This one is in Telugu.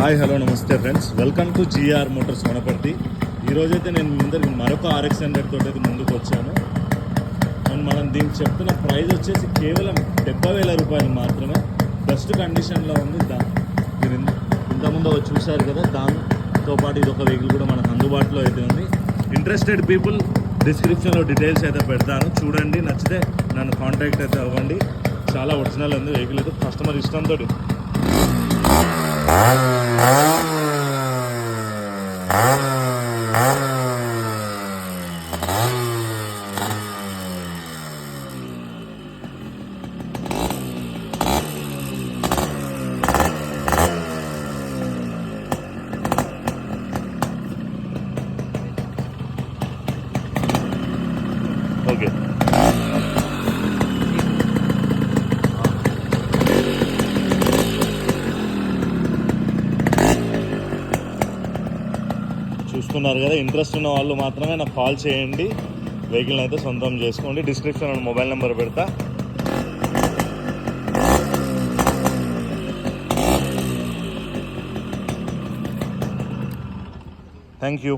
హాయ్ హలో నమస్తే friends, welcome to GR motors Wanaparthy. ఈరోజైతే నేను ముందరికి మరొక RX100 తోటి అయితే ముందుకు వచ్చాను. అండ్ మనం దీనికి చెప్తున్న ప్రైస్ వచ్చేసి కేవలం 70,000 రూపాయలు మాత్రమే. బెస్ట్ కండిషన్లో ఉంది. మీరు ఇంతకుముందు చూశారు కదా, దాంతో పాటు ఇది ఒక వెహికల్ కూడా మనకు అందుబాటులో అయితే ఉంది. ఇంట్రెస్టెడ్ పీపుల్ డిస్క్రిప్షన్లో డీటెయిల్స్ అయితే పెడతాను, చూడండి. నచ్చితే నన్ను కాంటాక్ట్ అయితే అవ్వండి. చాలా ఒరిజినల్ ఉంది వెహికల్ అయితే, కస్టమర్ ఇష్టంతో. ఓకే, చూస్తున్నారు కదా. ఇంట్రెస్ట్ ఉన్న వాళ్ళు మాత్రమే నాకు కాల్ చేయండి, వెహికల్ని అయితే సొంతం చేసుకోండి. డిస్క్రిప్షన్లో మొబైల్ నెంబర్ పెడతా. Thank you.